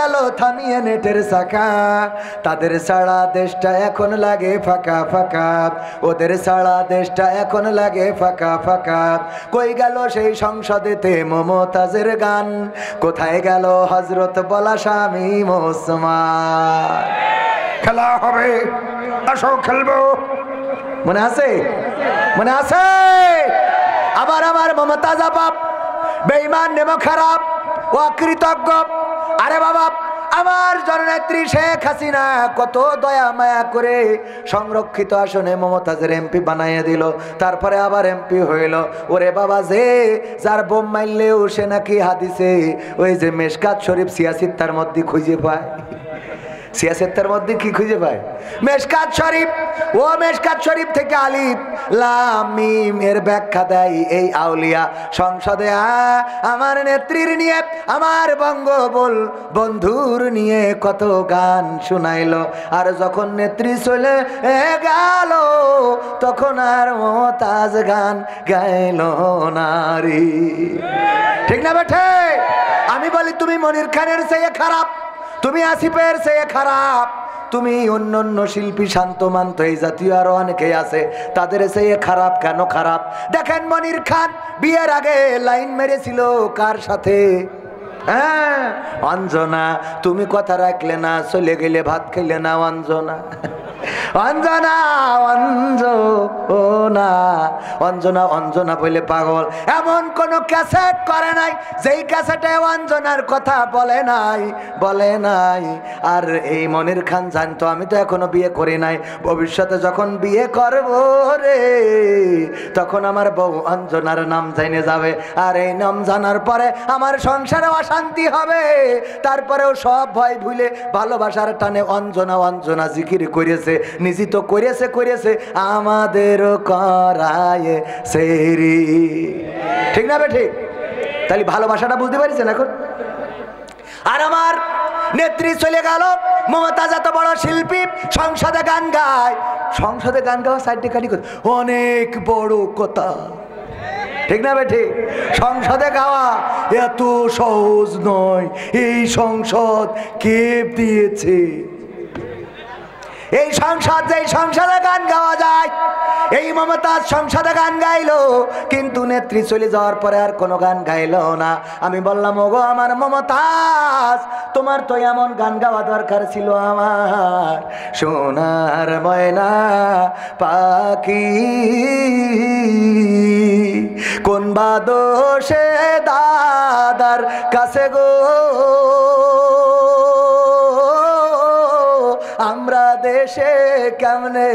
গেল থামিয়ে নেটের শাখা, তাদের সারা দেশটা এখন লাগে ফাঁকা ফাঁকা, ওদের সারা দেশটা এখন লাগে ফাঁকা ফাঁকা। কই গেল সেই সংসদেতে মমতাজের গান, কোথায় গেল হযরত বলা স্বামী ওসমান? খেলা হবে, আসো খেলবো, মনে আছে? মনে আছে? আবার আমার মমতাজ আপা বেঈমান নেমো খারাপ ও অকৃতজ্ঞ। আরে বাবা, আমার জননেত্রী শেখ হাসিনা কত দয়া মায়া করে সংরক্ষিত আসনে মমতাজের এমপি বানাইয়ে দিল, তারপরে আবার এমপি হইল। ওরে বাবা, যে যার বোম মারলেও সে নাকি হাদিসে ওই যে মেশকাত শরীফ সিয়াসিত্তার মধ্যে খুঁজে পায়। সিয়াসেত্তার মধ্যে কি খুঁজে পায়? মেশকাত শরীফ। ও মেশকাত শরীফ থেকে আলিফ লাম মিম এর ব্যাখ্যা দেয় এই আউলিয়া। সংসদে আমার নেত্রীর নিয়ে, আমার বঙ্গবল বন্ধুর নিয়ে কত গান শুনাইলো, আর যখন নেত্রী চলে গেল তখন আর মমতাজ গান গাইল নারী। ঠিক না বেঠে? আমি বলি তুমি মনির খানের চেয়ে খারাপ, তুমি আসিফের চেয়ে খারাপ, তুমি অন্য অন্য শিল্পী শান্ত মান্ত এই জাতীয় আরো অনেকে আছে, তাদের চেয়ে খারাপ কেন? খারাপ দেখেন, মনির খান বিয়ের আগে লাইন মেরেছিল কার সাথে? হ্যাঁ, অঞ্জনা। তুমি কথা রাখলে না, চলে গেলে ভাত খেলে না অঞ্জনা। অঞ্জনা অঞ্জনা অঞ্জনা অঞ্জনা বলে পাগল। এমন কোন ক্যাসেট করে নাই যেই ক্যাসেটে অঞ্জনার কথা বলে নাই, বলে নাই। আর এই মনির খান জানতো আমি তো এখনো বিয়ে করি নাই, ভবিষ্যতে যখন বিয়ে করব রে তখন আমার বউ অঞ্জনার নাম জেনে যাবে, আর এই নাম জানার পরে আমার সংসারে অশান্তি হবে। তারপরেও সব ভয় ভুলে ভালোবাসার টানে অঞ্জনা অঞ্জনা জিকির করেছে, নিজিত করেছে করেছে আমাদেরও করায় সেরি। ঠিক না বেঠিক? তাহলে ভালোবাসাটা বুঝতে পারছেন এখন? আর আমার নেত্রী চলে গেল, মমতাজ এত বড় শিল্পী, সংসদে গান গায়। সংসদে গান গাওয়া সাইডে কাটি অনেক বড় কথা। ঠিক না বেঠি? সংসদে গাওয়া এত সহজ নয়। এই সংসদ কে দিয়েছে? এই সংসদ, যেই সংসদে গান গাওয়া যায়, এই মমতাজ সংসদে গান গাইলো, কিন্তু নেত্রী চলে যাওয়ার পরে আর কোনো গান গাইলো না। আমি বললাম, ওগো আমার মমতাজ, তোমার তো এমন গান গাওয়া দরকার ছিল, আমার সোনার ময়না পাখি, কোন বাদোষে দাদার কাছে গো আমরা দেশে কেমনে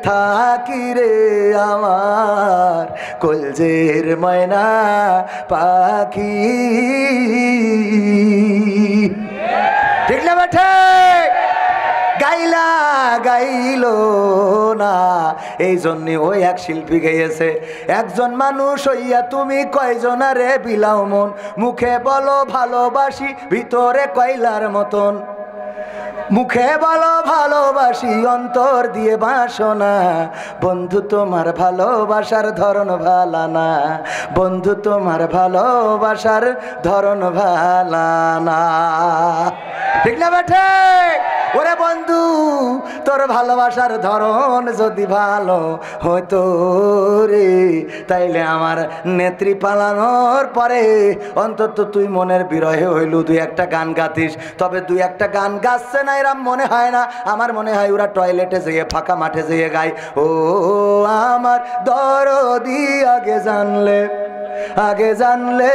থাকি রে আমার কলজের ময়না পাখি। ঠিক না বেঠে? গাইলা গাইলো না, এই জন্যে ওই এক শিল্পী গেয়েছে, একজন মানুষ হইয়া তুমি কয়জনারে বিলাও মন, মুখে বলো ভালোবাসি, ভিতরে কয়লার মতন। মুখে বলো ভালোবাসি, অন্তর দিয়ে বাসনা। বন্ধু তোমার ভালোবাসার ধরন ভালা না, বন্ধু তোমার ভালোবাসার ধরন ভালা না। ঠিক না বেঠে? ওরে বন্ধু, তোর ভালোবাসার ধরন যদি ভালো হতো রে, তাইলে আমার নেত্রী পালানোর পরে অন্তত তুই মনের বিরহে হইলু দুই একটা গান গাতিস। তবে দুই একটা গান গাচ্ছে না এরা মনে হয় না, আমার মনে হয় ওরা টয়লেটে যেয়ে ফাঁকা মাঠে যেয়ে গায়, ও আমার দরদি আগে জানলে, আগে জানলে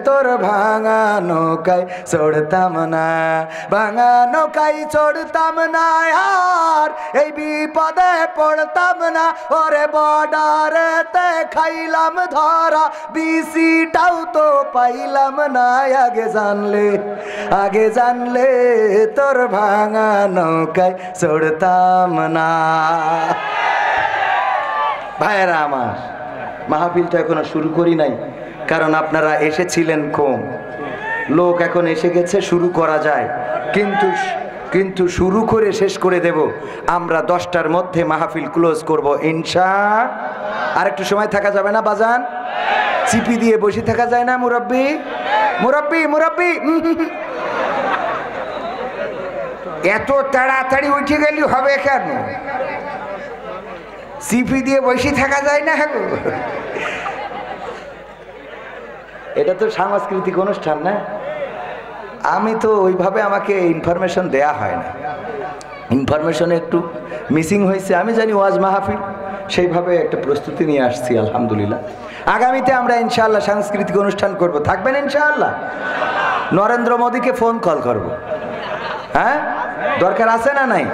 তোর ভাঙা নৌকায় চড়তাম না, ভাঙা নৌকায় চড়তাম না, আর এই বিপদে পড়তাম না। ওরে বর্ডারেতে খাইলাম ধরা, বিসিটাও তো পাইলাম না, আগে জানলে, আগে জানলে তোর ভাঙা নৌকায় চড়তাম না। ভাইয়েরা আমার, মাহফিলটা এখনো শুরু করি নাই, কারণ আপনারা এসেছিলেন কম, লোক এখন এসে গেছে, শুরু করা যায়, কিন্তু শুরু করে শেষ করে দেব আমরা 10টার মধ্যে মাহফিল ক্লোজ করব ইনশাআল্লাহ। আর একটু সময় থাকা যাবে না বাজান? চিপি দিয়ে বসে থাকা যায় না মুরব্বি? মুরব্বি মুরব্বি এত তাড়াতাড়ি উঠে গেলি হবে কেন? সিপি দিয়ে বসে থাকা যায় না? এটা তো সাংস্কৃতিক অনুষ্ঠান না, আমি তো ওইভাবে আমাকে ইনফরমেশন দেয়া হয় না, ইনফরমেশন একটু মিসিং হয়েছে। আমি জানি ওয়াজ মাহফিল, সেইভাবে একটা প্রস্তুতি নিয়ে আসছি আলহামদুলিল্লাহ। আগামীতে আমরা ইনশাআল্লাহ সাংস্কৃতিক অনুষ্ঠান করব, থাকবেন ইনশাআল্লাহ। নরেন্দ্র মোদীকে ফোন কল করব, হ্যাঁ দরকার আছে না নাই?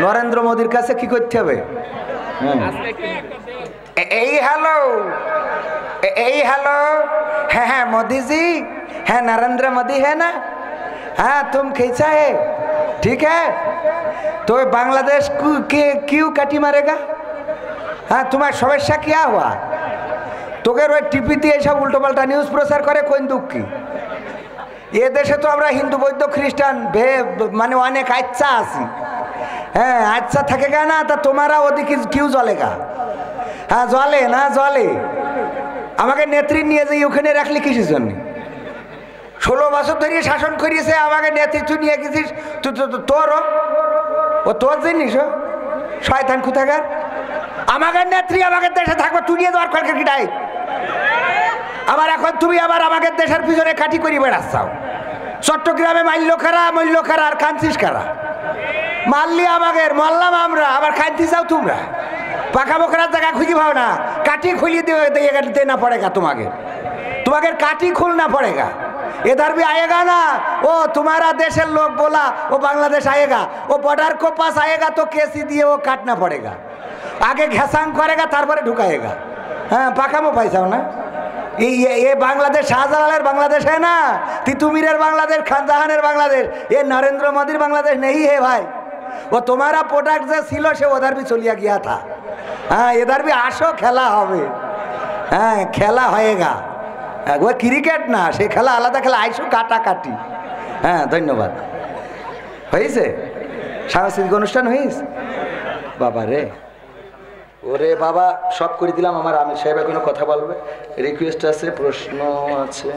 নরেন্দ্র মোদীর কাছে কি করতে হবে? এই হ্যালো, এই হ্যালো, হ্যাঁ হ্যাঁ मोदी जी, है नरेंद्र मोदी है ना? हाँ तुम कैसा है? ठीक है, तो बांग्लादेश के क्यों काटी मारेगा? हाँ तुम्हारा समस्या क्या हुआ? তোদের ওই টিভিতে এইসব উল্টোপাল্টা নিউজ প্রচার করে কোন দুঃখী? এ দেশে তো আমরা হিন্দু বৌদ্ধ খ্রিস্টান মানে অনেক আচ্ছা আছি, হ্যাঁ আচ্ছা থাকে গা না, তা তোমারা ওদিকে কিউ জ্বলেগা? হ্যাঁ জ্বলে না জ্বলে। আমাকে নেত্রী নিয়ে যাই ওখানে রাখলি কিসের জন্য? 16 বছর ধরে শাসন করিয়েছে, আমাকে নেতৃত্ব নিয়ে গেছিস তোরও ও তোর জিনিস শয়তান কোথাকার। আমাকে নেত্রী আমাকে দেশে থাকবে, তুই নিয়ে যাওয়ার কালকে কিটাই আবার এখন তুমি আবার আমাকে দেশের পিছনে কাটি করি বেড়াচ্ছাও। চট্টগ্রামে মারল খারা আর কাঁদছিস কারা? মারলি আমাকে, মারলাম আমরা, আবার কাঁদতে চাও তোমরা? পাকা বোকরার জায়গা খুঁজি পাও না, কাটি খুলি दे ना पड़ेगा तुम्हारे, तुम्हारे काटी खोलना पड़ेगा। इधर भी आएगा ना वो तुम्हारा देश लोग बोला वो बांग्लादेश आएगा, वो बॉर्डर को पास आएगा तो केसी दिए वो काटना पड़ेगा, आगे घसांग करेगा तारपरे ढुकाएगा। हाँ पाकामो पैसा ना, ये बांग्लादेश शाहजलालेर बांग्लादेश है ना, तितुमीरेर बांग्लादेश, खानजहानेर बांग्लादेश, ये नरेंद्र मोदीर बांग्लादेश नहीं है भाई। वो तुम्हारा प्रोडक्ट जो सिलो से उधर भी चलिया गया था। हाँ इधर भी आसो खेला होबे, हाँ खेला होएगा, वो क्रिकेट ना से खेला आलादा खेला, आइसो काटाकाटी। हाँ धन्यवाद। হয়েছে সাংস্কৃতিক অনুষ্ঠান হয়েছে বাবা রে, ওরে বাবা সব করে দিলাম। আমার আমির সাহেব এখনো কথা বলবে, রিকোয়েস্ট আছে, প্রশ্ন আছে।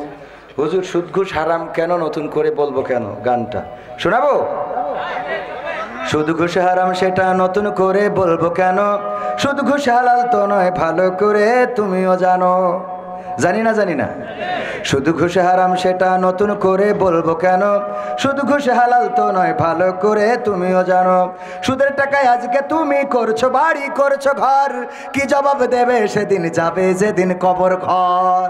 হুজুর সুদ ঘুষ হারাম কেন, নতুন করে বলবো কেন? গানটা শোনাবো? সুদ ঘুষ হারাম সেটা নতুন করে বলবো কেন, সুদ ঘুষ হালাল তো নয় ভালো করে তুমিও জানো। জানি না জানি না, সুদ ঘুষ হারাম সেটা নতুন করে বলবো কেন, সুদ ঘুষ হালাল তো নয় ভালো করে তুমিও জানো। সুদের টাকায় আজকে তুমি করছো বাড়ি করছো ঘর, কি জবাব দেবে সেদিন যাবে যেদিন কবর ঘর।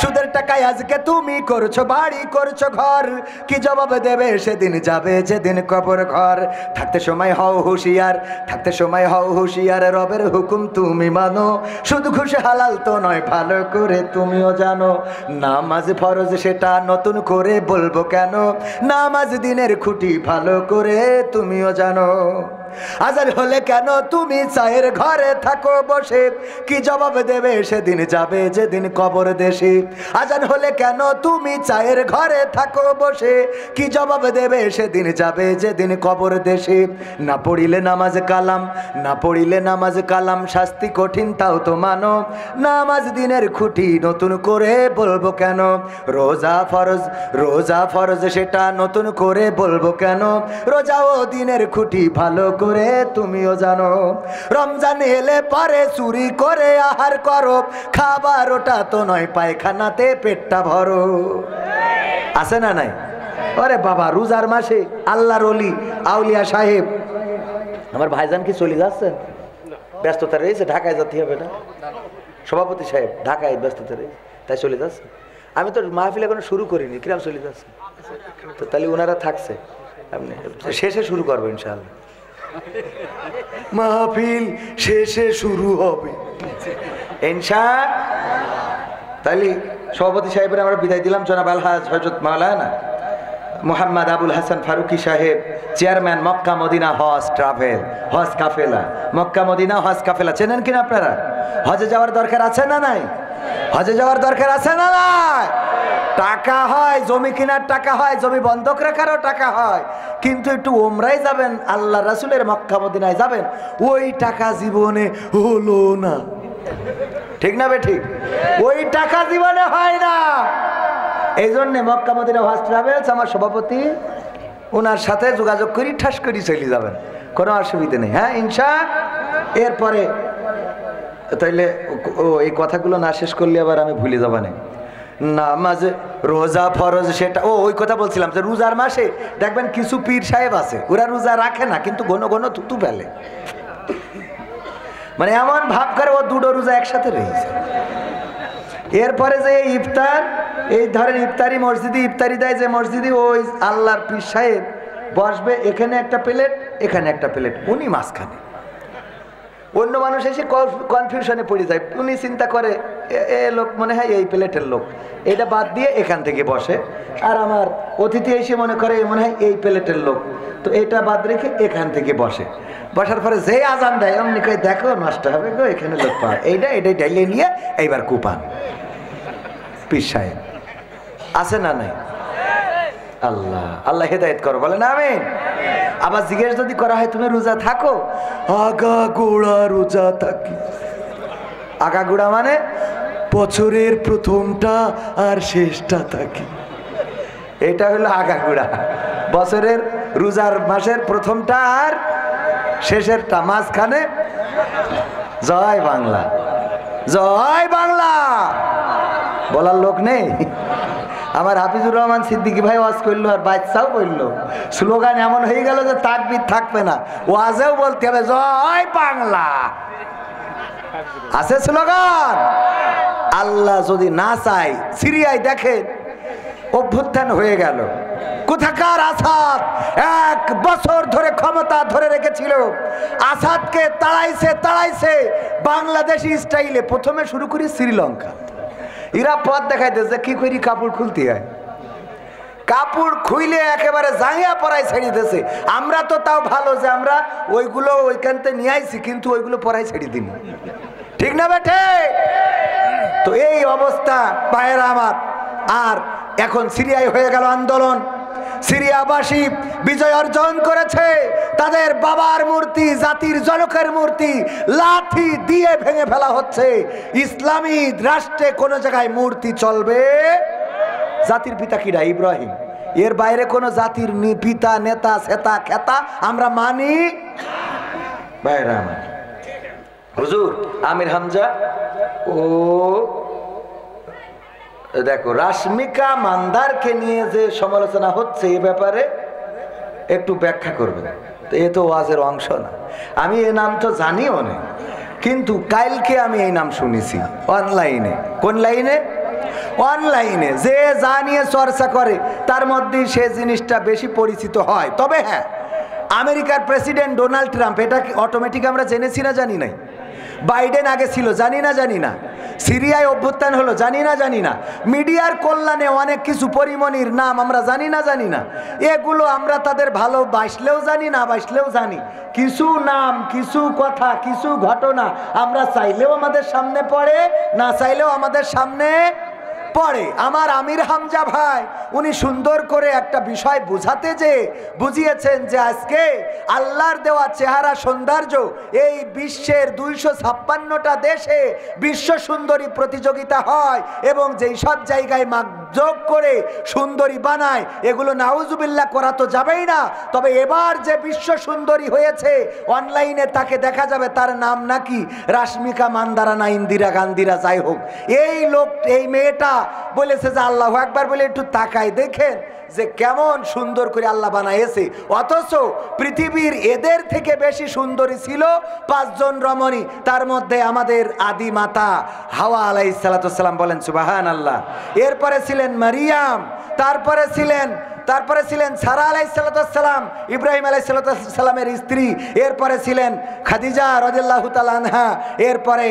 সুদের টাকায় আজকে তুমি করছো বাড়ি করছো ঘর, কি জবাব দেবে সেদিন যাবে যেদিন কবর ঘর। থাকতে সময় হও হুঁশিয়ার, থাকতে সময় হও হুঁশিয়ার, রবের হুকুম তুমি মানো, সুদ ঘুষ হালাল তো নয় ভালো করে তুমিও জানো। নামাজ ফরজ সেটা নতুন করে বলবো কেন, নামাজ দিনের খুঁটি ভালো করে তুমিও জানো। আজান হলে কেন তুমি চায়ের ঘরে থাকো বসে, কি জবাব দেবে সেদিন যাবে যেদিন কবর দেশে। আজান হলে কেন তুমি চায়ের ঘরে থাকো বসে, কি জবাব দেবে সেদিন যাবে যেদিন কবর দেশে। না পড়িলে নামাজ কালাম, না পড়িলে নামাজ কালাম, শাস্তি কঠিন তাও তো মানো, নামাজ দিনের খুঁটি নতুন করে বলবো কেন। রোজা ফরজ, রোজা ফরজ সেটা নতুন করে বলবো কেন, রোজাও দিনের খুঁটি ভালো করে তুমিও জানো। রমজান এলে পরে চুরি করে আহার করো, খাবার ওটা তো নয় পায়খানাতে পেটটা ভরো। আছে না নাই? আরে বাবা রোজার মাসে আল্লাহর ওলি আউলিয়া সাহেব, আমার ভাইজান কি চলে যাচ্ছেন? ব্যস্ততা রয়েছে, ঢাকায় যেতে হবে না? সভাপতি সাহেব ঢাকায় ব্যস্ততা রয়েছে তাই চলে যাচ্ছে। আমি তো মাহফিল এখনো শুরু করিনি, কিরম চলে যাচ্ছে? তো তাহলে ওনারা থাকছে, আপনি শেষে শুরু করবো ইনশাআল্লাহ। মাহফিল শেষে শুরু হবে ইনশাআল্লাহ। তাহলে সভাপতি সাহেবের আমরা বিদায় দিলাম। জনাব আলহাজ হযরত মাওলানা মোহাম্মদ আবুল হাসান ফারুকি সাহেব, চেয়ারম্যান মক্কা মদিনা হজ ট্রাভেল, হজ কাফেলা, মক্কা মদিনা হজ কাফেলা। চেনেন কিনা আপনারা? হজে যাওয়ার দরকার আছে না নাই? হজে যাওয়ার দরকার আছে না নাই? টাকা হয়, জমি কেনার টাকা হয়, জমি বন্ধক রাখারও টাকা হয়, কিন্তু একটু ওমরাই যাবেন, আল্লাহ রাসূলের মক্কা মদিনায় যাবেন, ওই টাকা জীবনে হলো না। ঠিক না বে ঠিক? ওই টাকা জীবনে হয় না। এই জন্যে মক্কা মদিনা হজ ট্রাভেলস আমার সভাপতি ওনার সাথে যোগাযোগ করি ঠাস করি চলে যাবেন, কোনো অসুবিধা নেই। হ্যাঁ ইনশা। এরপরে তাইলে এই কথাগুলো না শেষ করলে আবার আমি ভুলে যাবো না। নামাজ রোজা ফরজ, সেটা ওই কথা বলছিলাম যে রোজার মাসে দেখবেন কিছু পীর সাহেব আছে, ওরা রোজা রাখে না কিন্তু ঘন ঘন থুতু ফেলে, মানে এমন ভাব করে ও দুটো রোজা একসাথে রয়েছে। এরপরে যে ইফতার, এই ধরেন ইফতারি মসজিদে ইফতারি দেয়, যে মসজিদে ওই আল্লাহর পীর সাহেব বসবে, এখানে একটা প্লেট এখানে একটা প্লেট, উনি মাঝখানে। অন্য মানুষ এসে কনফিউশনে পড়ে যায়, উনি চিন্তা করে এ লোক মনে হয় এই প্লেটের লোক, এটা বাদ দিয়ে এখান থেকে বসে। আর আমার অতিথি এসে মনে করে মনে হয় এই প্লেটের লোক, তো এটা বাদ রেখে এখান থেকে বসে। বসার পরে যে আজান দেয় অমনি কই দেখো নষ্ট হবে গো, এখানে লোক পায়, এটাই ডাইলে নিয়ে এইবার কুপান। পীর সাহেব আছে না নাই? আল্লাহ আল্লাহ হেদায়েত করো, বলেন আমিন। আবার জিজ্ঞেস যদি করা হয় তুমি রোজা থাকো, আগা গোড়া রোজা থাকি। আগা গোড়া মানে বছরের প্রথমটা আর শেষটা থাকি, এটা হলো আগা গোড়া। বছরের রোজার মাসের প্রথমটা আর শেষেরটা, মাঝখানে জয় বাংলা, জয় বাংলা বলার লোক নেই। আমার হাফিজুর রহমান সিদ্দিকী ভাই ওয়াজ করলো আর বাচ্চাও করলো, স্লোগান এমন হয়ে গেল যে তাকবীর থাকবে না, ওয়াজেও বলতে হবে জয় বাংলা। আছে স্লোগান। আল্লাহ যদি না চাই, সিরিয়ায় দেখেন অভ্যুত্থান হয়ে গেল, কোথাকার আসাদ 1 বছর ধরে ক্ষমতা ধরে রেখেছিল, আসাদকে তাড়াইছে বাংলাদেশি স্টাইলে। প্রথমে শুরু করি শ্রীলঙ্কা, এরা পথ দেখাইতেছে কি করি কাপড় খুলতে হয়, কাপড় খুইলে একেবারে জাঙ্গিয়া পরাই ছেড়ে দিতেছে। আমরা তো তাও ভালো যে আমরা ওইগুলো ওইখানতে নিয়ে আইছি, কিন্তু ওইগুলো পরাই ছেড়ে দিন, ঠিক না বেঠে? তো এই অবস্থা ভাইয়েরা আমার। আর এখন সিরিয়ায় হয়ে গেল আন্দোলন, সিরিয়াবাসী বিজয় অর্জন করেছে, তাদের বাবার মূর্তি, জাতির জনকের মূর্তি লাঠি দিয়ে ভেঙে ফেলা হচ্ছে। ইসলামী রাষ্ট্রে কোন জায়গায় মূর্তি চলবে? জাতির পিতা কিরা? ইব্রাহিম। এর বাইরে কোন জাতির পিতা, নেতা, সেতা, খেতা আমরা মানি? ভাইরা আমার, হুজুর আমির হামজা ও দেখো রাশমিকা মান্দারকে নিয়ে যে সমালোচনা হচ্ছে, এ ব্যাপারে একটু ব্যাখ্যা করবে। তো এ তো ওয়াজের অংশ না, আমি এ নাম তো জানিও না, কিন্তু কালকে আমি এই নাম শুনেছি অনলাইনে। কোন লাইনে? অনলাইনে। যে যা নিয়ে চর্চা করে তার মধ্যে সে জিনিসটা বেশি পরিচিত হয়। তবে হ্যাঁ, আমেরিকার প্রেসিডেন্ট ডোনাল্ড ট্রাম্প, এটা কি অটোমেটিক আমরা জেনেছি না জানি নাই? বাইডেন আগে ছিল, জানি না। সিরিয়ায় অভ্যুত্থান হলো, জানি না। মিডিয়ার কল্যাণে অনেক কিছু পরিমণির নাম আমরা জানি না। এগুলো আমরা তাদের ভালোবাসলেও জানি, না বাসলেও জানি। কিছু নাম, কিছু কথা, কিছু ঘটনা আমরা চাইলেও আমাদের সামনে পড়ে, না চাইলেও আমাদের সামনে পড়ে। আমার আমির হামজা ভাই উনি সুন্দর করে একটা বিষয় বুঝাতে যে বুঝিয়েছেন যে আজকে আল্লাহর দেওয়া চেহারা সৌন্দর্য, এই বিশ্বের 256টা দেশে বিশ্ব সুন্দরী প্রতিযোগিতা হয়, এবং যেই সব জায়গায় মাপজোক করে সুন্দরী বানায়, এগুলো নাউজুবিল্লাহ করা তো যাবেই না। তবে এবার যে বিশ্ব সুন্দরী হয়েছে, অনলাইনে তাকে দেখা যাবে, তার নাম নাকি রাশমিকা মান্দারা না ইন্দিরা গান্ধীরা, যাই হোক, এই লোক, এই মেয়েটা বলেছে যে আল্লাহু আকবার বলে একটু তাকাই দেখেন যে কেমন সুন্দর করে আল্লাহ বানাইছে। অথচ পৃথিবীর এদের থেকে বেশি সুন্দরী ছিল 5 জন রমণী, তার মধ্যে আমাদের আদি মাতা হাওয়া আলাইহিস সালাতু ওয়াস সালাম, বলেন সুবহানাল্লাহ। এরপরে ছিলেন মারিয়াম, তারপরে ছিলেন সারা আলাইহিস সালাতু ওয়াস সালাম, ইব্রাহিম আলাইহিস সালাতু ওয়াস সালামের স্ত্রী। এরপরে ছিলেন খাদিজা রাদিয়াল্লাহু তাআলা আনহা, এরপরে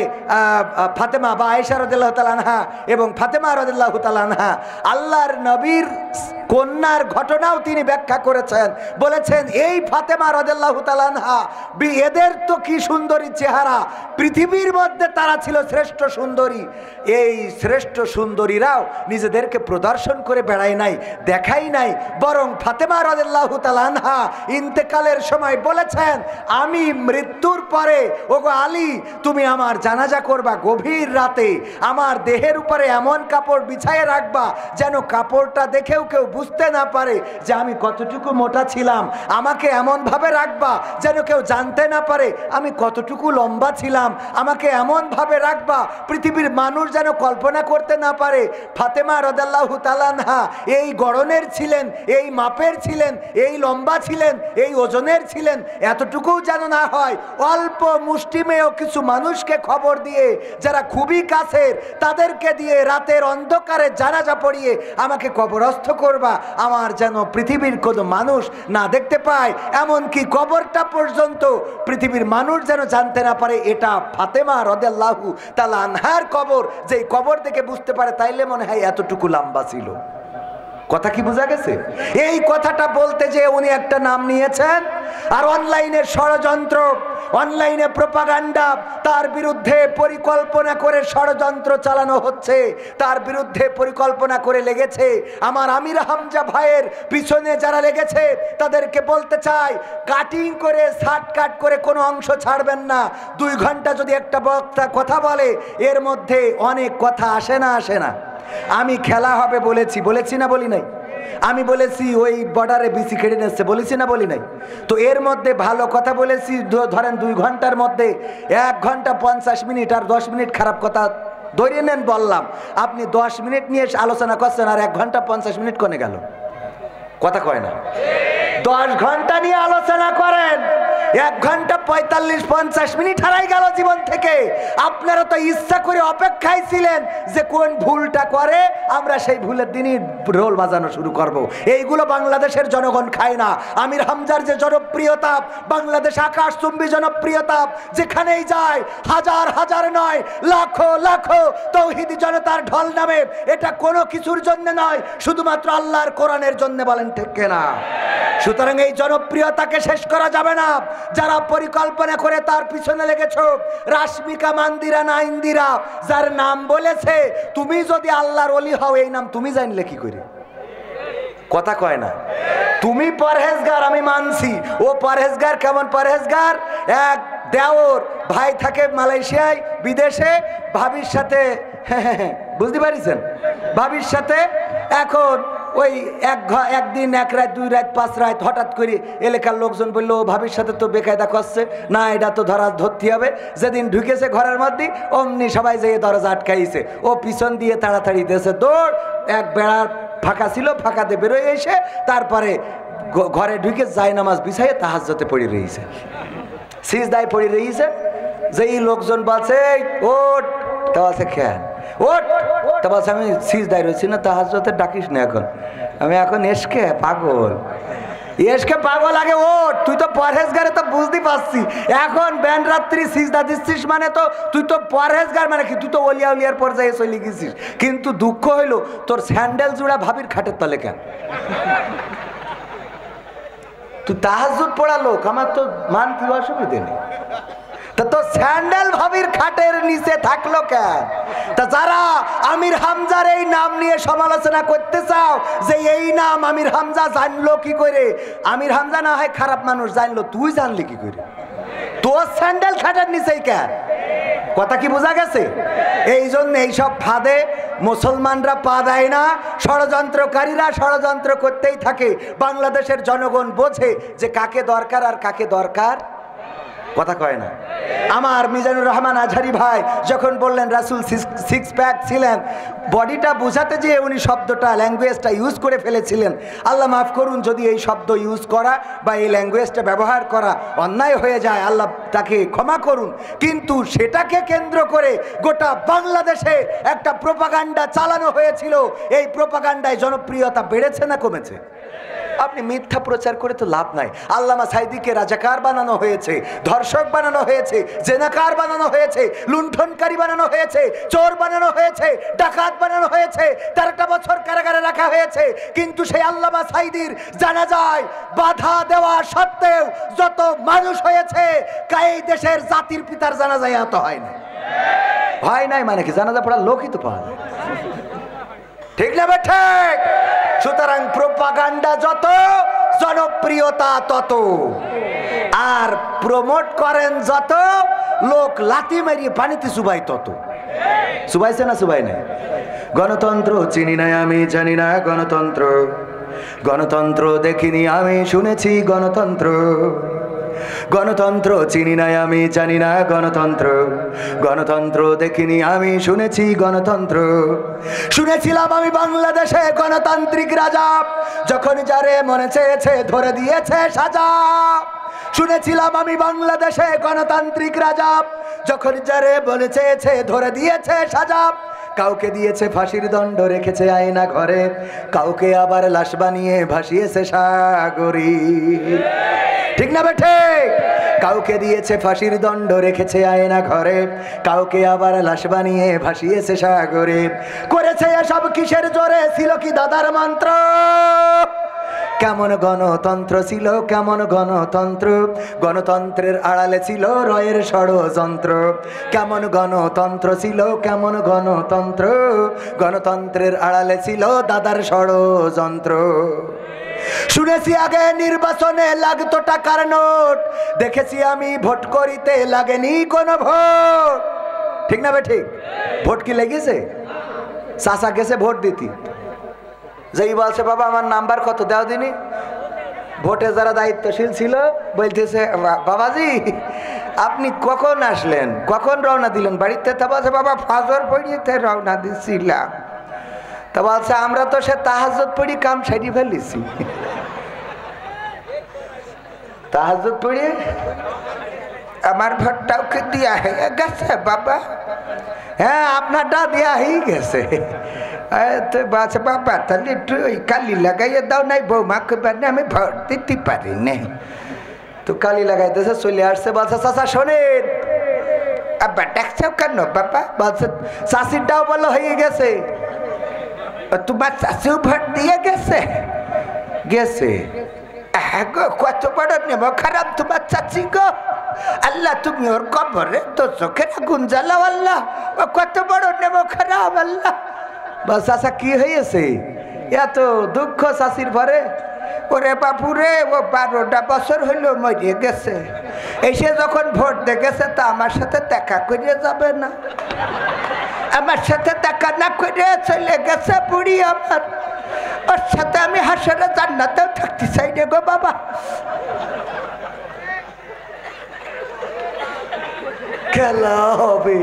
ফাতেমা বা আয়েশা রাদিয়াল্লাহু তাআলা আনহা এবং ফাতেমা রাদিয়াল্লাহু তাআলা আনহা। আল্লাহর নবীর কন্যার ঘটনাও তিনি ব্যাখ্যা করেছেন, বলেছেন এই ফাতেমা রাদিয়াল্লাহু তাআলা আনহা, এদের তো কি সুন্দরী চেহারা, পৃথিবীর মধ্যে তারা ছিল শ্রেষ্ঠ সুন্দরী। এই শ্রেষ্ঠ সুন্দরীরাও নিজেদেরকে প্রদর্শন করে বেড়ায় নাই, দেখাই নাই বরং ফাতেমা রাদিয়াল্লাহু তাআলা আনহা ইন্তেকালের সময় বলেছেন, আমি মৃত্যুর পরে ওগো আলী তুমি আমার জানাজা করবা, গভীর রাতে আমার দেহের উপরে এমন কাপড় বিছায়ে রাখবা যেন কাপড়টা দেখেও কেউ বুঝতে না পারে যে আমি কতটুকু মোটা ছিলাম, আমাকে এমনভাবে রাখবা যেন কেউ জানতে না পারে আমি কতটুকু লম্বা ছিলাম, আমাকে এমনভাবে রাখবা পৃথিবীর মানুষ যেন কল্পনা করতে না পারে। ফাতেমা রাদিয়াল্লাহু তাআলা আনহা এই গড়নের ছিলেন, এই মাপের ছিলেন, এই লম্বা ছিলেন, এই ওজনের ছিলেন। এতটুকুও যেন না হয় অল্প মুষ্টিমেয় কিছু মানুষকে খবর দিয়ে, যারা খুবই কাছের, তাদেরকে দিয়ে রাতের অন্ধকারে জানাজা পড়িয়ে আমাকে কবরস্থ করবা, আমার যেন পৃথিবীর কোনো মানুষ না দেখতে পায়, এমনকি কবরটা পর্যন্ত পৃথিবীর মানুষ যেন জানতে না পারে এটা ফাতেমা রাদিয়াল্লাহু তাআলা আনহার কবর। যেই কবর দেখে বুঝতে পারে তাইলে মনে হয় এতটুকু লম্বা ছিল। কথা কি বোঝা গেছে? এই কথাটা বলতে যে উনি একটা নাম নিয়েছেন, আর অনলাইনের ষড়যন্ত্র, অনলাইনে প্রোপাগান্ডা, তার বিরুদ্ধে পরিকল্পনা করে ষড়যন্ত্র চালানো হচ্ছে, তার বিরুদ্ধে পরিকল্পনা করে লেগেছে। আমার আমির হামজা ভাইয়ের পিছনে যারা লেগেছে তাদেরকে বলতে চাই, কাটিং করে শার্টকাট করে কোনো অংশ ছাড়বেন না। 2 ঘন্টা যদি একটা বক্তা কথা বলে এর মধ্যে অনেক কথা আসে না। আমি খেলা হবে বলেছি না বলি নাই? আমি বলেছি ওই বর্ডারে বিসি কেটে নিচ্ছে, বলেছি না বলি নাই? তো এর মধ্যে ভালো কথা বলেছি, ধরেন 2 ঘন্টার মধ্যে 1 ঘন্টা 50 মিনিট আর 10 মিনিট খারাপ কথা ধরে নেন বললাম। আপনি 10 মিনিট নিয়ে আলোচনা করছেন আর 1 ঘন্টা 50 মিনিট কোনে গেল? কথা কয় না? 10 ঘন্টা নিয়ে আলোচনা করেন, 1 ঘন্টা 45-50 মিনিট হারাই গেল জীবন থেকে। আপনারা তো ইচ্ছা করে অপেক্ষায় ছিলেন যে কোন ভুলটা করে আমরা সেই ভুলের দিনই রোল বাজানো শুরু করব। এইগুলো বাংলাদেশের জনগণ খায় না। আমির হামজার যে জনপ্রিয়তা, বাংলাদেশ আকাশচুম্বী জনপ্রিয়তা, যেখানেই যায় হাজার হাজার নয় লাখো লাখো তৌহিদি জনতার ঢল নামে। এটা কোনো কিছুর জন্য নয়, শুধুমাত্র আল্লাহর কোরআনের জন্য। বলেন ঠিক কিনা? সুতরাং এই জনপ্রিয়তাকে শেষ করা যাবে না। যারা পরিকল্পনা করে তার পিছনে লেগেছ, রাশমিকা মান্দিরা না ইন্দিরা যার নাম বলেছে, তুমি যদি আল্লাহর ওলি হও এই নাম তুমি জানলে কি করে? কথা কয় না? তুমি পরহেজগার আমি মানছি, ও পরহেজগার। কেমন পরহেজগার? এক দেওর ভাই থাকে মালয়েশিয়ায় বিদেশে, ভাবির সাথে বুঝতে পারিছেন, ভাবির সাথে এখন ওই একদিন 1 রাত 2 রাত 5 রাত হঠাৎ করে এলাকার লোকজন বললো ভাবির সাথে তো বেকায়দা করছে, না এটা তো ধরতে হবে। যেদিন ঢুকেছে ঘরের মধ্যে অমনি সবাই যেয়ে দরজা আটকাইছে, ও পিছন দিয়ে তাড়াতাড়ি দিয়েছে দৌড়। এক বেড়ার ফাঁকা ছিল, ফাঁকাতে বেরোয় এসে তারপরে ঘরে ঢুকে জায়নামাজ বিছাইয়ে তাহাজ্জুদে পড়ে রয়েছে, সিজদায় পড়ে রয়েছে। যেই লোকজন বলছে ওঠ, তা বলছে খেয়াল ওঠ, তা বলছে আমি সিজদায় রয়েছি না, তাহাজ্জুদে ডাকিস না এখন, আমি এখন এসকে পাগল, এসকে পাগল আগে ওঠ। তুই তো পরহেজগারে তো বুঝতে পারছি, এখন ব্যান রাত্রি সিজদা দিচ্ছিস মানে তো তুই তো পরহেজগার, মানে কি তুই তো ওলিয়া উলিয়ার পর্যায়ে চলে গেছিস। কিন্তু দুঃখ হইলো তোর স্যান্ডেল জোড়া ভাবির খাটের তলে কেন? তুই তাহাজ্জুদ পড়া লোক, আমার তো মানতে অসুবিধে নেই, তা তো স্যান্ডেল ভাবির খাটের নিচে থাকলো কেন? তা যারা আমির হামজার এই নাম নিয়ে সমালোচনা করতে চাও যে এই নাম আমির হামজা জানলো কি করে, আমির হামজা না হয় খারাপ মানুষ, জানলো তুই জানলি কি করে? তোর স্যান্ডেল খাটের নিচেই কেন? কথা কি বোঝা গেছে? এই জন্য এইসব ফাঁদে মুসলমানরা পা দেয় না, ষড়যন্ত্রকারীরা ষড়যন্ত্র করতেই থাকে। বাংলাদেশের জনগণ বোঝে যে কাকে দরকার আর কাকে দরকার। কথা কয় না? আমার মিজানুর রহমান আজহারি ভাই যখন বললেন রাসূল 6 প্যাক ছিলেন, বডিটা বোঝাতে যেয়ে উনি শব্দটা ল্যাঙ্গুয়েজটা ইউজ করে ফেলেছিলেন। আল্লাহ মাফ করুন যদি এই শব্দ ইউজ করা বা এই ল্যাঙ্গুয়েজটা ব্যবহার করা অন্যায় হয়ে যায়, আল্লাহ তাকে ক্ষমা করুন। কিন্তু সেটাকে কেন্দ্র করে গোটা বাংলাদেশে একটা প্রোপাগান্ডা চালানো হয়েছিল। এই প্রোপাগান্ডায় জনপ্রিয়তা বেড়েছে না কমেছে? আপনি মিথ্যা প্রচার করে তো লাভ নাই। আল্লামা সাইদিকে রাজাকার বানানো হয়েছে, ধর্ষক বানানো হয়েছে, জেনাকার বানানো হয়েছে, লুণ্ঠনকারী বানানো হয়েছে, চোর বানানো হয়েছে, ডাকাত বানানো হয়েছে, 13টা বছর কারাগারে রাখা হয়েছে। কিন্তু সেই আল্লামা সাইদির জানাজায় বাধা দেওয়া সত্ত্বেও যত মানুষ হয়েছে, এই দেশের জাতির পিতার জানাজায় এত হয় না। হয় নাই মানে কি? জানাজা পড়ার লোকই তো পাওয়া যায়। ঠিক না বে ঠিক? সুতরাং প্রোপাগান্ডা যত, জনপ্রিয়তা তত, আর প্রমোট করেন যত, লোক লাথি মারিয়ে পানিতে চুবাই তত। চুবাইছে না চুবাই নাই? গণতন্ত্র চিনি নাই আমি, জানি না গণতন্ত্র, গণতন্ত্র দেখিনি আমি, শুনেছি গণতন্ত্র, গণতন্ত্র চিনি নাই আমি, জানি না গণতন্ত্র, গণতন্ত্র দেখিনি আমি, শুনেছি গণতন্ত্র। শুনেছিলাম আমি বাংলাদেশে গণতান্ত্রিক রাজা, যখন যারে মনে চেয়েছে ধরে দিয়েছে সাজা। শুনেছিলাম আমি বাংলাদেশে গণতান্ত্রিক রাজা, যখন যারে মনে চেয়েছে ধরে দিয়েছে সাজা। কাউকে দিয়েছে ফাঁসির দণ্ড, রেখেছে আয়না ঘরে, কাউকে আবার লাশ বানিয়ে ভাসিয়েছে সাগরে। ঠিক না বেঠে? কাউকে দিয়েছে ফাঁসির দণ্ড, রেখেছে আয়না ঘরে, কাউকে আবার লাশ বানিয়ে ভাসিয়েছে সাগরে। করেছে এসব কিসের জোরে? ছিল কি দাদার মন্ত্র? কেমন গণতন্ত্র ছিল, কেমন গণতন্ত্র, গণতন্ত্রের আড়ালে ছিল রয়ের ষড়যন্ত্র। কেমন গণতন্ত্র ছিল, কেমন গণতন্ত্র, গণতন্ত্রের আড়ালে ছিল দাদার ষড়যন্ত্র। শুনেছি আগে নির্বাচনে লাগতো টাকার নোট, দেখেছি আমি ভোট করিতে লাগেনি কোনো ভোট। ঠিক না বে ঠিক? ভোট কি লেগেছে? চাচা গেছে ভোট দিতি, যেই বলছে বাবা আমার নাম্বার কত দাও দিনি, ভোটে যারা দায়িত্বশীল ছিল বলতেছে বাবাজি আপনি কখন আসলেন, কখন রওনা দিলেন বাড়িতে? তা বলছে বাবা ফজর পড়িতে রওনা দিছিলাম। তা বলছে আমরা তো সে তাহাজ্জুদ পড়ি কাম সারি ফেলেছি। তাহাজ্জুদ পড়িয়ে আমার ভোটটাও কি দিয়া হয়ে গেছে বাবা? হ্যাঁ আপনারটা দেয়া হয়ে গেছে। তো বাচ্চা বাবা তাহলে একটু ওই কালি লাগাইয়ে দাও, নাই বৌমাকে বানে আমি ভোট দিতে পারি না। তো কালি লাগাইতেছে, চলে আসছে, বলছে চাচা শোনেন। আব্বা ডাকছেও কেন বাবা? বলছে চাষিরটাও বলো হয়ে গেছে। তোমার চাষিও ভোট দিয়ে গেছে? গেছে। হ্যাঁ গো, কত বড় নেব খারাপ তোমার চাচি গো। আল্লাহ তুমি ওর কবরে তো চোখের আগুন জ্বালাও আল্লাহ, ও কত বড় নেব খারাপ আল্লাহ। বল চাচা কি হয়েছে? এত দুঃখ চাষির পরে? ওরে বাপুরে ও 12টা বছর হইল মরিয়ে গেছে, এসে যখন ভোট দেখেছে তা আমার সাথে দেখা করে যাবে না? আমার সাথে দেখা না করে চলে গেছে বুড়ি আমার, ওর সাথে আমি হাসরে জান্নাতেও থাকতে চাই না গো বাবা। খেলা হবে।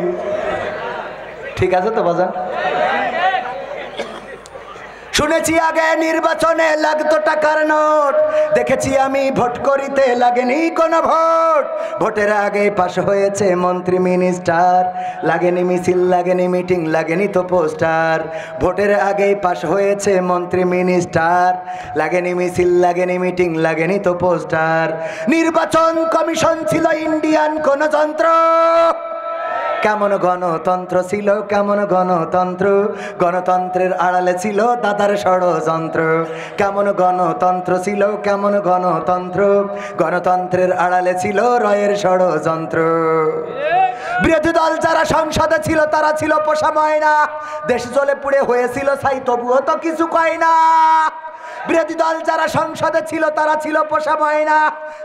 ঠিক আছে তো বাজান? শুনেছি আগে নির্বাচনে লাগতো টাকার নোট, দেখেছি আমি ভোট করিতে লাগেনি কোনো ভোট। ভোটের আগে পাশ হয়েছে মন্ত্রী মিনিস্টার, লাগেনি মিছিল, লাগেনি মিটিং, লাগেনি তো পোস্টার। ভোটের আগে পাশ হয়েছে মন্ত্রী মিনিস্টার, লাগেনি মিছিল, লাগেনি মিটিং, লাগেনি তো পোস্টার। নির্বাচন কমিশন ছিল ইন্ডিয়ান কোন যন্ত্র। কেমন গণতন্ত্র ছিল, কেমন গণতন্ত্র, গণতন্ত্রের আড়ালে ছিল দাদার ষড়যন্ত্র। কেমন গণতন্ত্র ছিল, কেমন গণতন্ত্র, গণতন্ত্রের আড়ালে ছিল রয়ের ষড়যন্ত্র। বিরোধী দল যারা সংসদে ছিল তারা ছিল পোষা ময়না, দেশ জ্বলে পুড়ে হয়েছিল ছাই তবুও তো কিছু কয় না। বিরোধী দল যারা সংসদে ছিল তারা ছিল পোষা ময়না,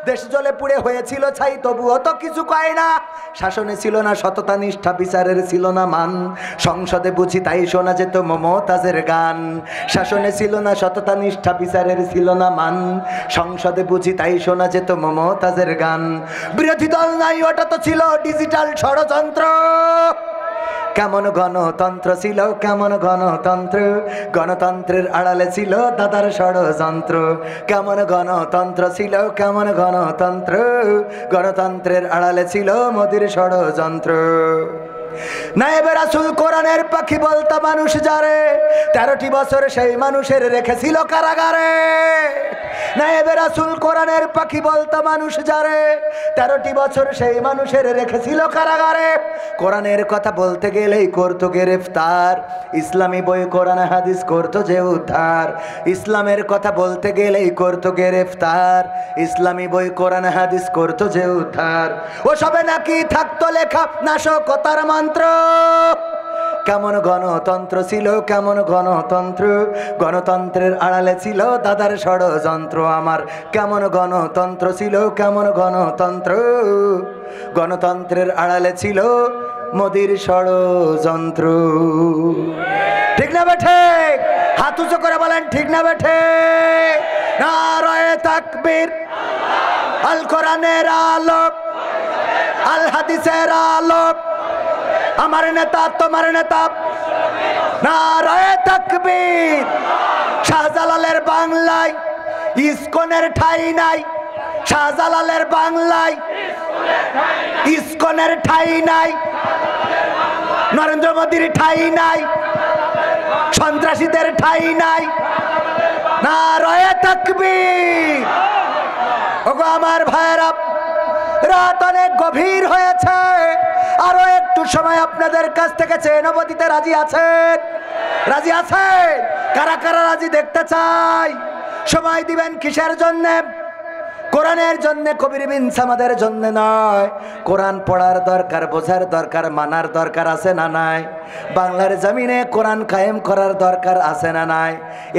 দেশ জ্বলে পুড়ে হয়েছিল ছাই তবুও তো কিছু কয় না। শাসনে ছিল না সততা নিষ্ঠা, বিচারের ছিল না মান, সংসদে বুঝি তাই শোনা যেত মমতাজের গান। শাসনে ছিল না সততা নিষ্ঠা, বিচারের ছিল না মান, সংসদে বুঝি তাই শোনা যেত মমতাজের গান। বিরোধী দল নাই, ওটা তো ছিল ডিজিটাল ষড়যন্ত্র। কেমন গণতন্ত্র ছিল, কেমন গণতন্ত্র, গণতন্ত্রের আড়ালে ছিল দাদার ষড়যন্ত্র। কেমন গণতন্ত্র ছিল, কেমন গণতন্ত্র, গণতন্ত্রের আড়ালে ছিল মোদির ষড়যন্ত্র। নায়েবে রাসূল কোরআনের পাখি বলতো মানুষ যারে, 13টি বছর সেই মানুষের রেখেছিল কারাগারে। নায়েবে রাসূল কোরআনের পাখি বলতো মানুষ যারে, 13টি বছর সেই মানুষের রেখেছিল কারাগারে। কোরআনের কথা বলতে গেলেই করতো গ্রেফতার, ইসলামী বই কোরআন হাদিস করতো যে উদ্ধার। ইসলামের কথা বলতে গেলেই করতো গ্রেফতার, ইসলামী বই কোরআন হাদিস করতো যে উদ্ধার। ও সবে নাকি থাকতো লেখা নাশকতার মন্ত্র। কেমন গণতন্ত্র ছিল, কেমন গণতন্ত্র, গণতন্ত্রের আড়ালে ছিল দাদার ষড়যন্ত্র আমার। কেমন গণতন্ত্র ছিল, কেমন গণতন্ত্র, গণতন্ত্রের আড়ালে ছিল মোদির ষড়যন্ত্র। ঠিক না বেঠে? হাত উঁচু করে বলেন ঠিক না বেঠে? নারায়ে তাকবীর, আল কোরআনের আলোক, আল হাদিসের আলোক, আমার নেতা তোমার নেতা। নারায়ে তাকবীর। শাহজালালের বাংলায় ইসকনের ঠাঁই নাই, শাহজালালের বাংলায় ইসকনের ঠাঁই নাই, নরেন্দ্র মোদীর ঠাঁই নাই, সন্ত্রাসীদের ঠাঁই নাই। নারায়ে তাকবীর। ওগো আমার ভাইয়েরা, রাত অনেক গভীর হয়েছে, আরো একটু সময় আপনাদের কাছ থেকে চেয়ে নেব। দিতে রাজি আছেন? রাজি আছেন? কারা কারা রাজি দেখতে চাই? সময় দিবেন কিসের জন্যে? কোরআনের জন্য, কবির বিন সামাদের জন্য নয়। কোরআন পড়ার দরকার, বোঝার দরকার, মানার দরকার আছে না নাই? বাংলার জমিনে কোরআন কায়েম করার দরকার আছে না নাই?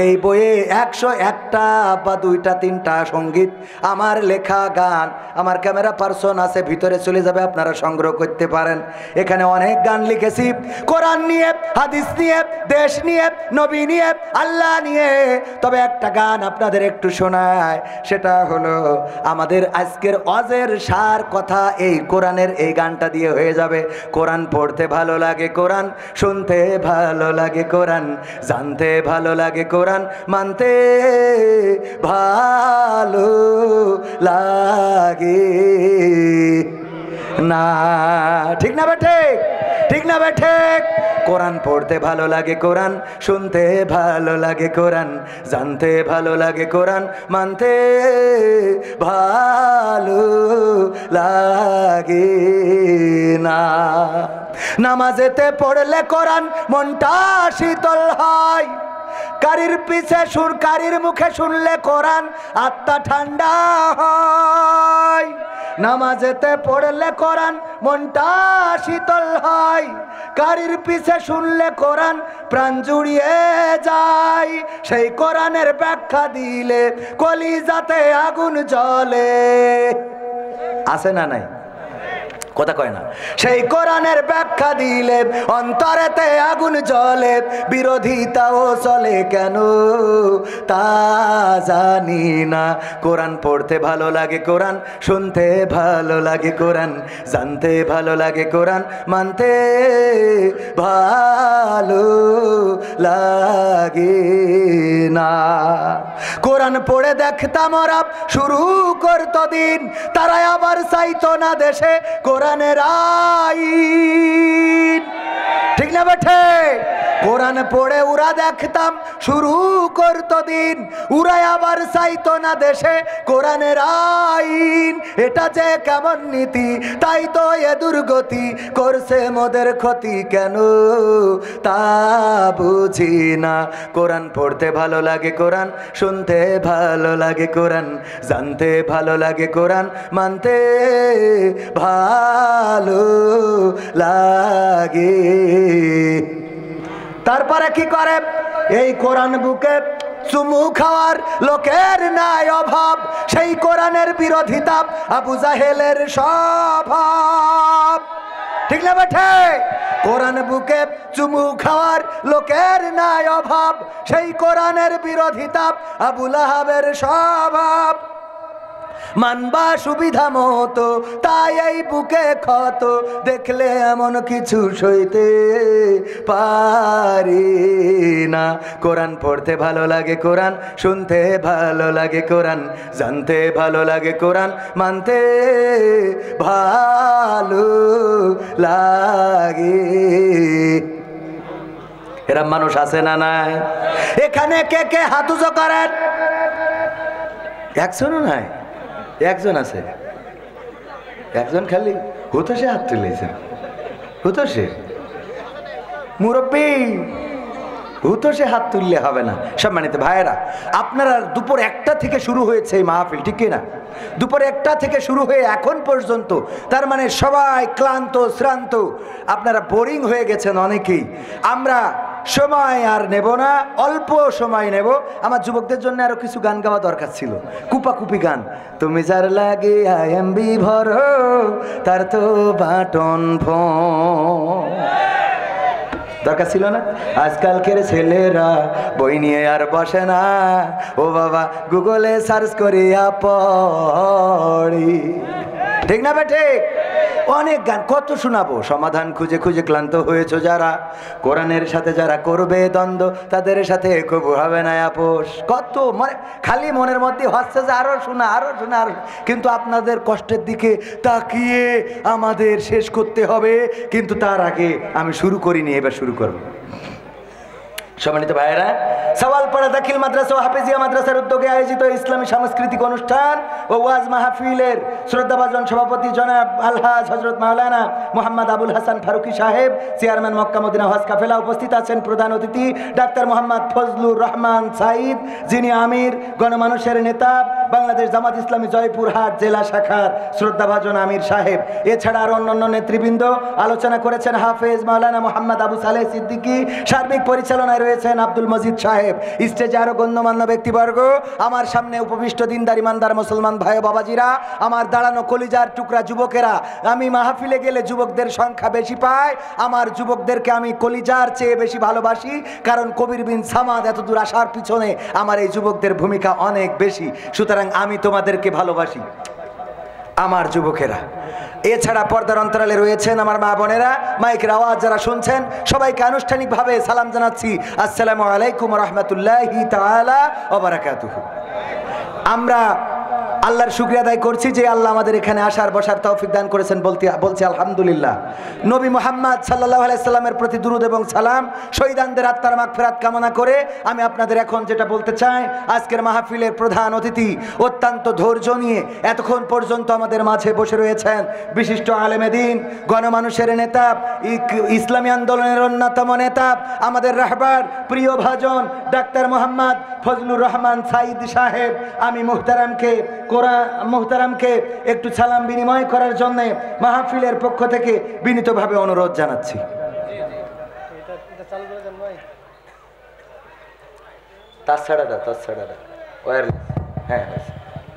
এই বইয়ে 101টা বা 2টা 3টা সঙ্গীত আমার লেখা গান, আমার ক্যামেরা পার্সন আছে, ভিতরে চলে যাবে, আপনারা সংগ্রহ করতে পারেন। এখানে অনেক গান লিখেছি কোরআন নিয়ে, হাদিস নিয়ে, দেশ নিয়ে, নবী নিয়ে, আল্লাহ নিয়ে। তবে একটা গান আপনাদের একটু শোনায়, সেটা হলো আমাদের আজকের ওয়াজের সার কথা এই কোরআনের এই গানটা দিয়ে হয়ে যাবে। কোরআন পড়তে ভালো লাগে, কোরআন শুনতে ভালো লাগে, কোরআন জানতে ভালো লাগে, কোরআন মানতে ভালো লাগে না। ঠিক না বেঠে? ঠিক না বেঠে? কোরআন পড়তে ভালো লাগে, কোরআন শুনতে ভালো লাগে, কোরআন জানতে ভালো লাগে, কোরআন মানতে ভালো লাগে না। নামাজেতে পড়লে কোরআন মনটা শীতল হয়, কারির পিছে সুর, কারির মুখে শুনলে কোরআন আত্মা ঠান্ডা হয়। নামাজেতে পড়লে কোরআন মনটা শীতল হয়, কারির পিছে শুনলে কোরআন প্রাণ জুড়িয়ে যায়। সেই কোরআনের ব্যাখ্যা দিলে কলিজাতে আগুন জ্বলে। আছে না নাই? কথা কয় না? সেই কোরআনের ব্যাখ্যা দিলে অন্তরেতে আগুন জ্বলে, বিরোধিতাও চলে কেন তা জানি না। কোরআন পড়তে ভালো লাগে, কোরআন শুনতে ভালো লাগে, কোরআন জানতে ভালো লাগে, কোরআন মানতে ভালো লাগে না। কোরআন পড়ে দেখতাম ওরা শুরু করতো দিন, তারাই আবার চাইতো না দেশে কোরআনের আইন। ঠিক না বেঠে? কোরআন পড়ে ওরা দেখতাম শুরু করতো দিন, ওরাই আবার চাইতো না দেশে কোরআনের আইন। এটা যে কেমন নীতি, তাই তো এ দুর্গতি, করছে মোদের ক্ষতি কেন তা বুঝি না। কোরআন পড়তে ভালো লাগে, কোরআন শুনতে ভালো লাগে, কোরআন জানতে ভালো লাগে, কোরআন মানতে ভালো লাগে। তারপরে কি করে? এই কোরআন বুকে চুমু খাওয়ার লোকের নাই অভাব, সেই কোরআনের বিরোধিতা আবু জাহেলের স্বভাব। ঠিক না বেঠে? কোরআন বুকে চুমু খাওয়ার লোকের নাই অভাব, সেই কোরআনের বিরোধিতা আবু লাহাবের স্বভাব। মানবা সুবিধা মতো, তাই এই বুকে ক্ষত, দেখলে এমন কিছু সইতে পারি না। কোরআন পড়তে ভালো লাগে, কোরআন শুনতে ভালো লাগে, কোরআন জানতে ভালো লাগে, কোরআন মানতে ভালো লাগে। এরা মানুষ আছে না নাই? এখানে কে কে হাত উঁচু করেন? একজনও নাই? একজন আছে, একজন খালি হতো, সে হাত তুলেছে, হতো সে মুরব্বী। হুতো সে হাত তুললে হবে না। সম্মানিত ভাইয়েরা, আপনারা দুপুর 1টা থেকে শুরু হয়েছে এই মাহফিল, ঠিক কিনা? দুপুর 1টা থেকে শুরু হয়ে এখন পর্যন্ত, তার মানে সবাই ক্লান্ত শ্রান্ত, আপনারা বোরিং হয়ে গেছেন অনেকেই। আমরা সময় আর নেব না, অল্প সময় নেব। আমার যুবকদের জন্য আরো কিছু গান গাওয়া দরকার ছিল, কুপাকুপি গান। তুমি যার লাগে আইএমবি ভরো, তার তো বাটন ফোন দরকার ছিল না? আজকালকের ছেলেরা বই নিয়ে আর বসে না, ও বাবা গুগলে সার্চ করিয়া পড়ি, ঠিক না বেঠে? অনেক গান কত শোনাবো, সমাধান খুঁজে খুঁজে ক্লান্ত হয়েছো যারা, কোরআনের সাথে যারা করবে দ্বন্দ্ব, তাদের সাথে কবু হবে না আপোষ। কত মানে খালি মনের মধ্যে হচ্ছে যে আরো শোনা, আরো শোনা, আরো। কিন্তু আপনাদের কষ্টের দিকে তাকিয়ে আমাদের শেষ করতে হবে। কিন্তু তার আগে আমি শুরু করিনি, এবার শুরু করবো। সম্মানিত ভাইয়েরা, সওয়ালপাড়া দাখিল মাদ্রাসা ও হাফেজিয়া মাদ্রাসার উদ্যোগে আয়োজিত ইসলামী সাংস্কৃতিক অনুষ্ঠান ও ওয়াজ মাহফিলের শ্রদ্ধাভাজন সভাপতি জনাব আলহাজ হযরত মাওলানা মোহাম্মদ আবুল হাসান ফারুকী সাহেব, চেয়ারম্যান মক্কা মদিনা হজ কাফেলা। উপস্থিত আছেন প্রধান অতিথি ডাক্তার মোহাম্মদ ফজলুর রহমান সাঈদ, যিনি আমির, গণমানুষের নেতা, বাংলাদেশ জামাত ইসলামী জয়পুরহাট জেলা শাখার শ্রদ্ধাভাজন আমির সাহেব। এছাড়া আর অন্যান্য নেতৃবৃন্দ আলোচনা করেছেন হাফেজ মাওলানা মোহাম্মদ আবু সালেহ সিদ্দিকী, সার্বিক পরিচালনায় রয়েছেন আব্দুল মজিদ সাহেব। স্টেজে আরো গণ্যমান্য ব্যক্তিবর্গ, আমার সামনে উপবিষ্ট দিনদার ইমানদার মুসলমান ভাই বাবাজিরা, আমার দাঁড়ানো কলিজার টুকরা যুবকেরা। আমি মাহফিলে গেলে যুবকদের সংখ্যা বেশি পাই, আমার যুবকদেরকে আমি কলিজার চেয়ে বেশি ভালোবাসি, কারণ কবির বিন সামাদ এত দূর আসার পিছনে আমার এই যুবকদের ভূমিকা অনেক বেশি। সুতরাং আমি তোমাদেরকে ভালোবাসি, আমার যুবকেরা। এছাড়া পর্দার অন্তরালে রয়েছেন আমার মা বোনেরা, মাইকের আওয়াজ যারা শুনছেন, সবাইকে আনুষ্ঠানিকভাবে সালাম জানাচ্ছি, আসসালামু আলাইকুম রাহমাতুল্লাহি তাআলা ওয়া বারাকাতুহু। আমরা আল্লাহর শুকরিয়া আদায় করছি যে আল্লাহ আমাদের এখানে আসার বসার তৌফিক দান করেছেন, বলছি আলহামদুলিল্লাহ। নবী মুহাম্মদ সাল্লাল্লাহু আলাইহি সাল্লামের প্রতি দুরূদ এবং সালাম, শহীদানদের আত্মার মাগফিরাত কামনা করে আমি আপনাদের এখন যেটা বলতে চাই, আজকের মাহফিলের প্রধান অতিথি অত্যন্ত ধৈর্য নিয়ে এতক্ষণ পর্যন্ত আমাদের মাঝে বসে রয়েছেন বিশিষ্ট আলেমে দ্বীন, গণমানুষের নেতা, ইসলামী আন্দোলনের অন্যতম নেতা, আমাদের রাহবার প্রিয় ভাজন ডাক্তার মোহাম্মদ ফজলুর রহমান সাঈদ সাহেব। আমি মুহতারামকে একটু সালাম বিনিময় করার জন্য মাহফিলের পক্ষ থেকে বিনীতভাবে অনুরোধ জানাচ্ছি।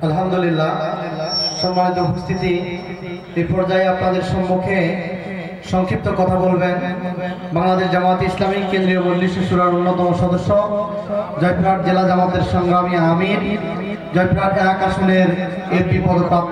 আলহামদুলিল্লাহ, সম্মানিত উপস্থিতি, এই পর্যায়ে আপনাদের সম্মুখে সংক্ষিপ্ত কথা বলবেন বাংলাদেশ জামাত ইসলামী কেন্দ্রীয় মজলিস শুরার অন্যতম সদস্য, জয়পুরহাট জেলা জামাতের সংগ্রামী আমির, জয়পুরহাট 1 আসনের এমপি পদপ্রার্থী